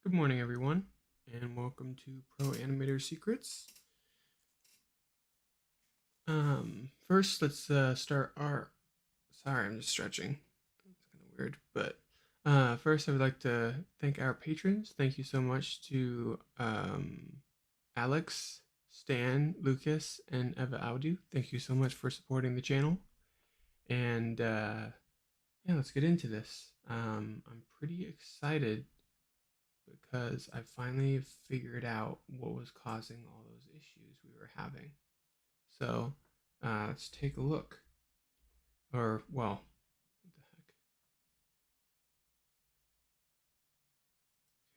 Good morning, everyone, and welcome to Pro Animator Secrets. First, let's start our. Sorry, I'm just stretching. It's kind of weird, but first, I would like to thank our patrons. Thank you so much to Alex, Stan, Lucas, and Eva Audu. Thank you so much for supporting the channel. And yeah, let's get into this. I'm pretty excited because I finally figured out what was causing all those issues we were having. So let's take a look. Or, well, what the heck?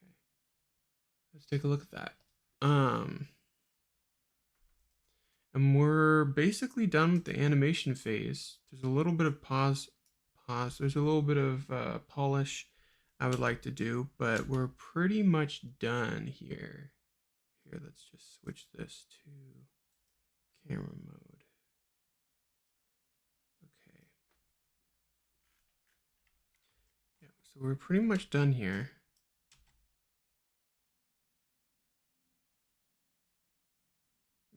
Okay, let's take a look at that. And we're basically done with the animation phase. There's a little bit of pause. There's a little bit of polish I would like to do, but we're pretty much done here. Here, let's just switch this to camera mode. Okay. Yeah, so we're pretty much done here.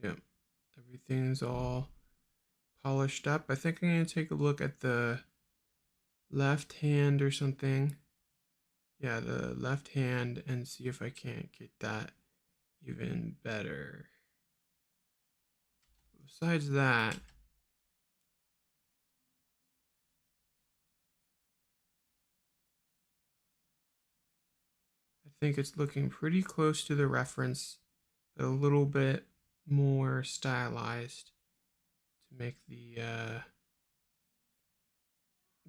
Yep, everything's all polished up. I think I'm gonna take a look at the left hand or something. Yeah, the left hand, and see if I can't get that even better. Besides that, I think it's looking pretty close to the reference, but a little bit more stylized to make the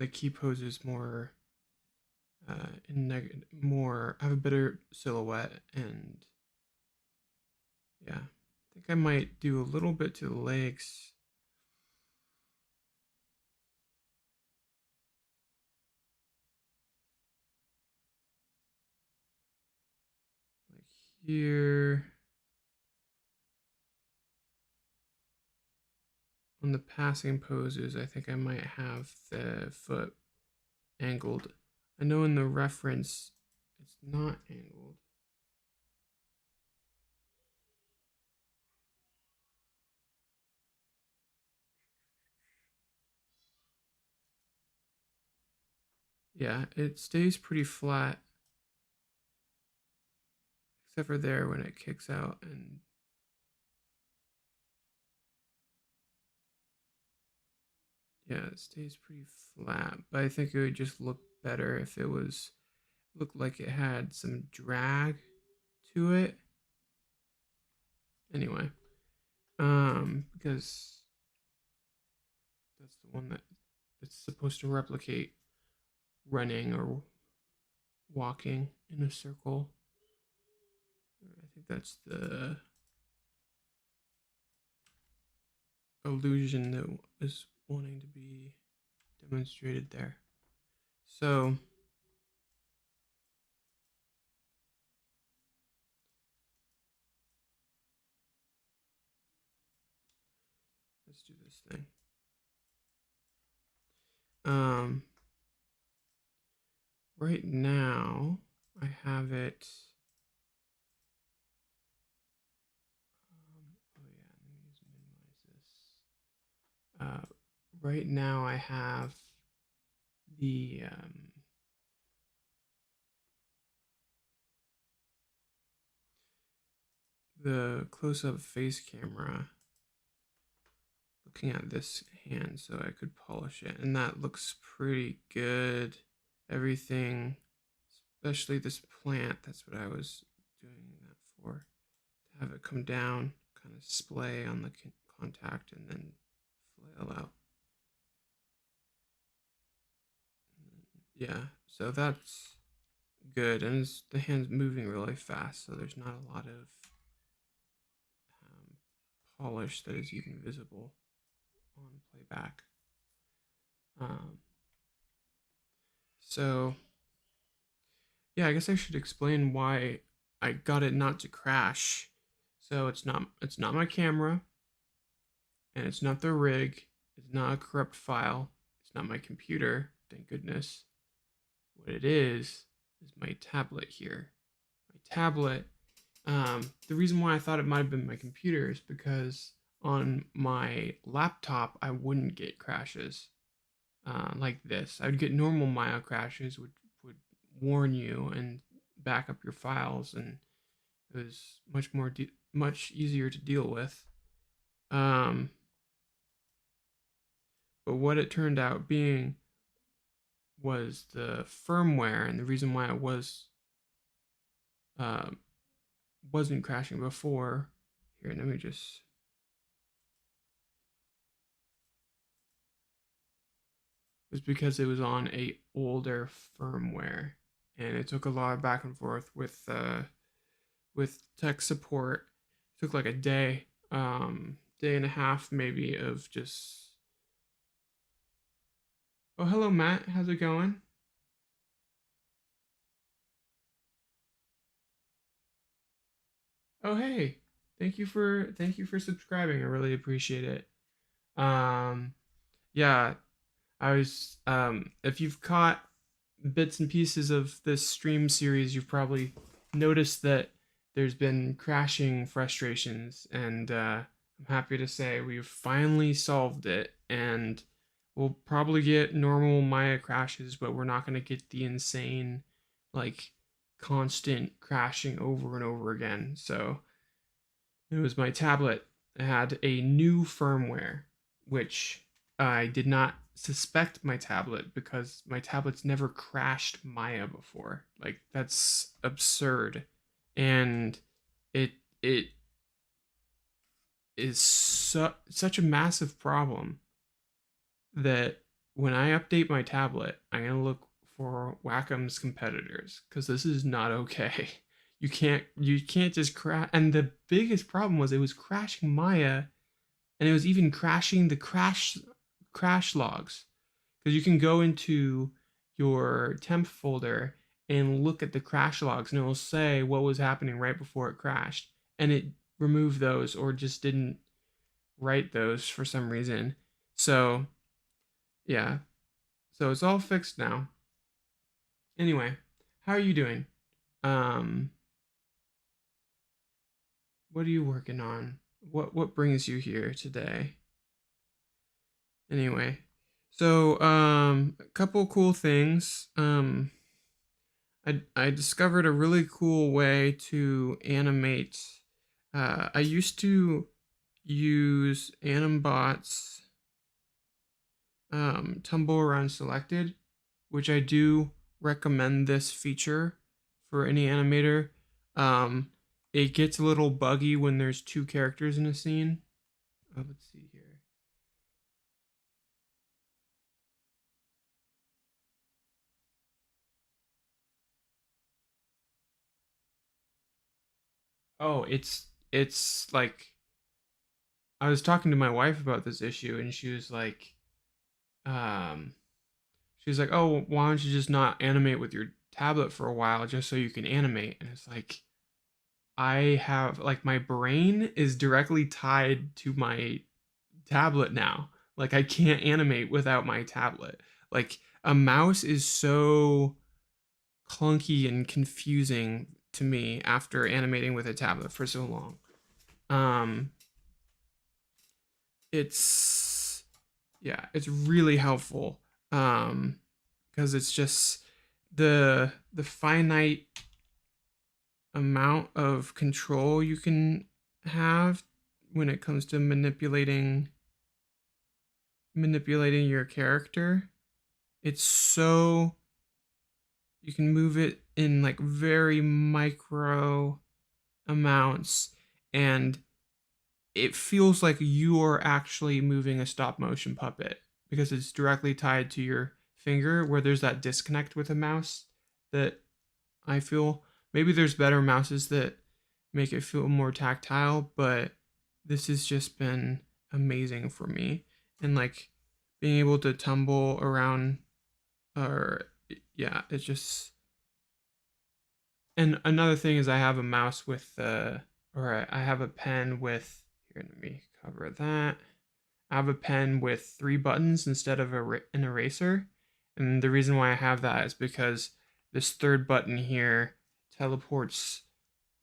key poses more more have a better silhouette. And yeah, I think I might do a little bit to the legs. Like here. On the passing poses, I think I might have the foot angled. I know in the reference it's not angled. Yeah, it stays pretty flat, except for there when it kicks out. And yeah, it stays pretty flat, but I think it would just look better if it was looked like it had some drag to it. Anyway, because that's the one that it's supposed to replicate running or walking in a circle. I think that's the illusion that is wanting to be demonstrated there. So let's do this thing. Right now I have it. Oh yeah, let me just minimize this. Right now I have the close-up face camera looking at this hand so I could polish it, and that looks pretty good. Everything, especially this plant, that's what I was doing that for, to have it come down, kind of splay on the contact and then flail out. Yeah, so that's good, and the hand's moving really fast, so there's not a lot of polish that is even visible on playback. So yeah, I guess I should explain why I got it not to crash. So it's not my camera, and it's not the rig. It's not a corrupt file. It's not my computer, thank goodness. What it is my tablet here. My tablet. The reason why I thought it might have been my computer is because on my laptop I wouldn't get crashes like this. I would get normal Maya crashes, which would warn you and back up your files, and it was much easier to deal with. Um, but what it turned out being was the firmware, and the reason why it uh, wasn't crashing before. Here, let me just. Was because it was on a older firmware, and it took a lot of back and forth with tech support. It took like a day, day and a half maybe of just. Oh, hello, Matt. How's it going? Oh, hey. Thank you for subscribing. I really appreciate it. Um, yeah, I was if you've caught bits and pieces of this stream series, you've probably noticed that there's been crashing frustrations, and I'm happy to say we've finally solved it, and we'll probably get normal Maya crashes, but we're not going to get the insane, like, constant crashing over and over again. So it was my tablet. It had a new firmware, which I did not suspect my tablet because my tablet's never crashed Maya before. Like, that's absurd. And it is such a massive problem that when I update my tablet, I'm gonna look for Wacom's competitors because this is not okay. You can't just crash. And the biggest problem was it was crashing Maya, and it was even crashing the crash logs, because you can go into your temp folder and look at the crash logs, and it will say what was happening right before it crashed, and it removed those or just didn't write those for some reason. So yeah, so it's all fixed now. Anyway, how are you doing? Um, what are you working on? What brings you here today? Anyway, so a couple cool things. I discovered a really cool way to animate. I used to use Animbot's tumble around selected, which I do recommend this feature for any animator. Um, it gets a little buggy when there's two characters in a scene. Let's see here. Oh, it's like I was talking to my wife about this issue, and um, she was like, "Oh, why don't you just not animate with your tablet for a while, just so you can animate?" And it's like, I have like my brain is directly tied to my tablet now. Like, I can't animate without my tablet. Like, a mouse is so clunky and confusing to me after animating with a tablet for so long. Um, it's yeah, it's really helpful. Because it's just the finite amount of control you can have when it comes to manipulating your character. It's so you can move it in like very micro amounts, and it feels like you are actually moving a stop motion puppet because it's directly tied to your finger, where there's that disconnect with a mouse that I feel. Maybe there's better mouses that make it feel more tactile, but this has just been amazing for me. And like being able to tumble around, or yeah, it's just. And another thing is I have a mouse with or I have a pen with, here, let me cover that. I have a pen with 3 buttons instead of an eraser. And the reason why I have that is because this third button here teleports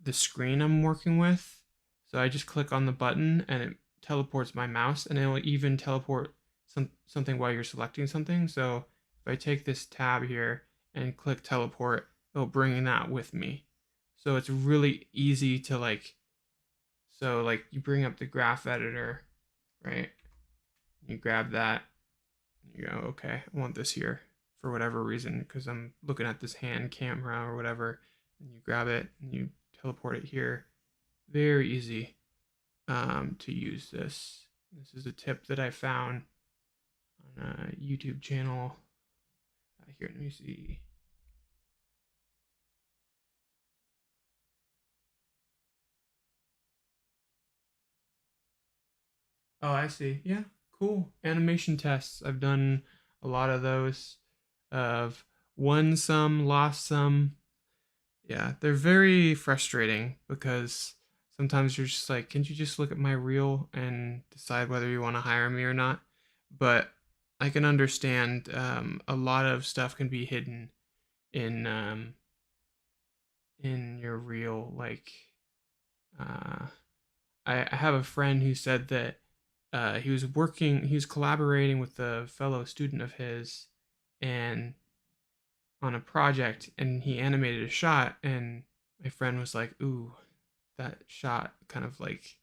the screen I'm working with. So I just click on the button and it teleports my mouse, and it will even teleport something while you're selecting something. So if I take this tab here and click teleport, it'll bring that with me. So it's really easy to like, so like you bring up the graph editor, right? You grab that, you go, okay, I want this here for whatever reason, because I'm looking at this hand camera or whatever, and you grab it and you teleport it here. Very easy to use this. This is a tip that I found on a YouTube channel. Here, let me see. Oh, I see. Yeah, cool. Animation tests. I've done a lot of those. Of won some, lost some. Yeah, they're very frustrating because sometimes you're just like, can't you just look at my reel and decide whether you want to hire me or not? But I can understand a lot of stuff can be hidden in your reel. Like, uh, I have a friend who said that he was collaborating with a fellow student of his, and on a project, and he animated a shot, and my friend was like, "Ooh, that shot kind of like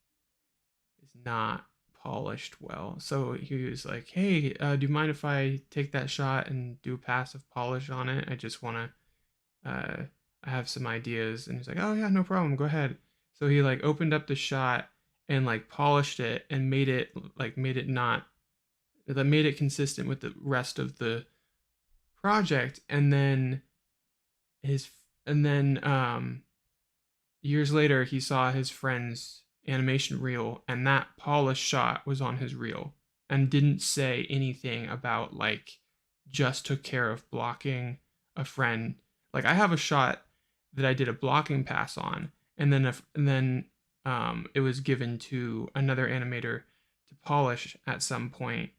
is not polished well." So he was like, "Hey, do you mind if I take that shot and do a passive polish on it? I just want to, I have some ideas." And he's like, "Oh yeah, no problem, go ahead." So he like opened up the shot and like polished it and made it not that made it consistent with the rest of the project, and then his and then years later he saw his friend's animation reel, and that polished shot was on his reel, and didn't say anything about like just took care of blocking a friend. Like I have a shot that I did a blocking pass on, and then it was given to another animator to polish at some point.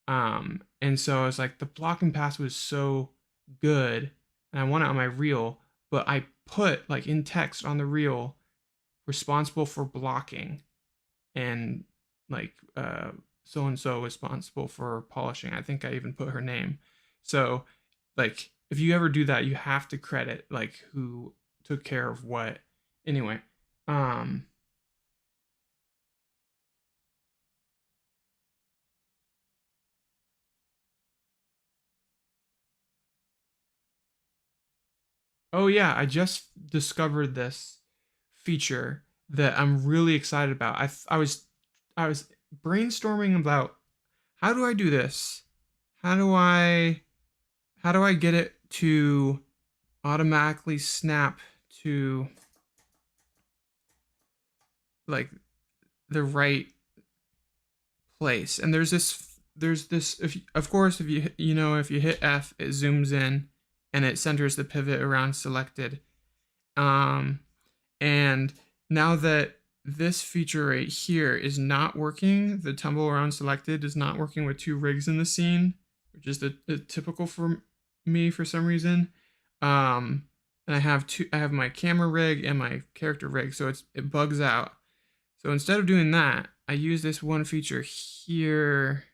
And so I was like, the blocking pass was so good, and I want it on my reel, but I put like in text on the reel, responsible for blocking, and like so and so responsible for polishing. I think I even put her name. So like if you ever do that, you have to credit like who took care of what. Anyway, um oh yeah, I just discovered this feature that I'm really excited about. I was brainstorming about how do I do this? How do I get it to automatically snap to like the right place? And there's this if of course if if you hit F, it zooms in and it centers the pivot around selected. Um and now that this feature right here is not working, the tumble around selected is not working with two rigs in the scene, which is the typical for me for some reason. And I have my camera rig and my character rig, so it bugs out. So instead of doing that, I use this one feature here,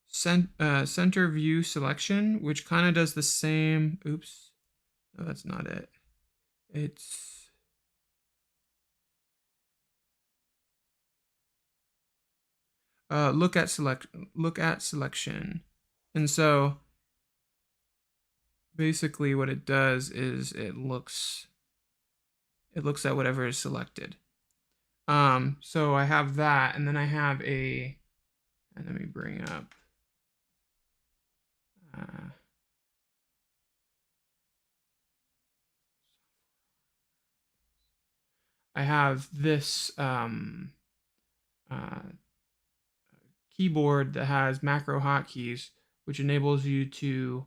center view selection, which kind of does the same. Oops, no, that's not it. It's look at selection, and so basically what it does is it looks at whatever is selected. So I have that, and then I have and let me bring up. Uh, I have this uh, keyboard that has macro hotkeys, which enables you to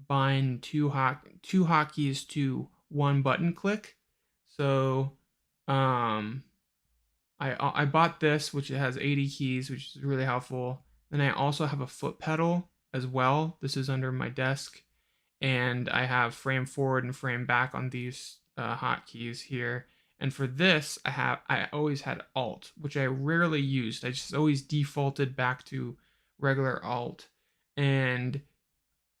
bind two hotkeys to one button click. So I bought this, which has 80 keys, which is really helpful. Then I also have a foot pedal as well. This is under my desk, and I have frame forward and frame back on these hotkeys here. And for this, I always had Alt, which I rarely used. I just always defaulted back to regular Alt. And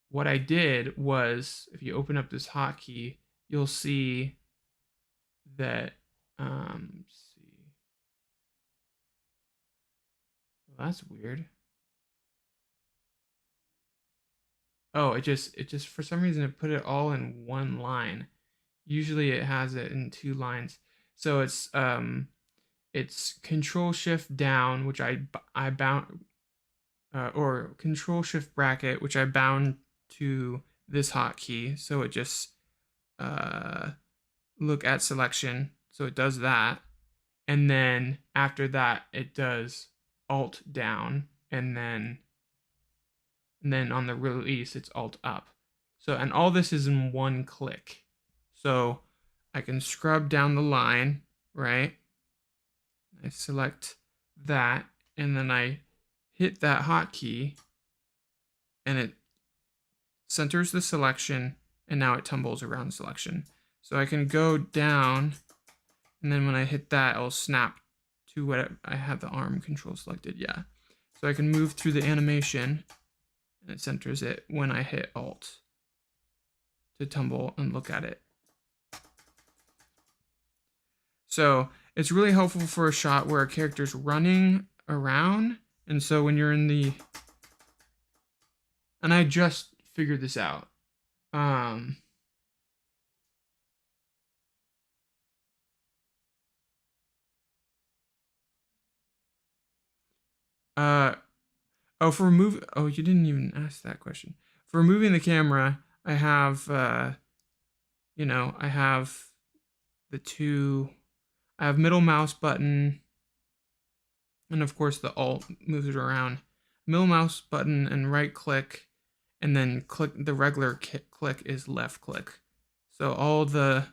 what I did was, if you open up this hotkey, you'll see that. Let's see. Well, that's weird. Oh, it just for some reason it put it all in one line. Usually it has it in two lines. So it's Control Shift down, which I bound or Control Shift bracket, which I bound to this hotkey. So it just uh look at selection. So it does that, and then after that it does Alt down, and then on the release it's Alt up. So, and all this is in one click. So I can scrub down the line, right? I select that, and then I hit that hotkey, and it centers the selection, and now it tumbles around the selection. So I can go down, and then when I hit that, it'll snap to what I have the arm control selected. Yeah. So I can move through the animation, and it centers it when I hit Alt to tumble and look at it. So it's really helpful for a shot where a character's running around. And so when you're in the, and I just figured this out. Oh, for remove, oh, you didn't even ask that question. For removing the camera, I have, I have I have middle mouse button, and of course the Alt moves it around. Middle mouse button and right click, and then click the regular click is left click. So all the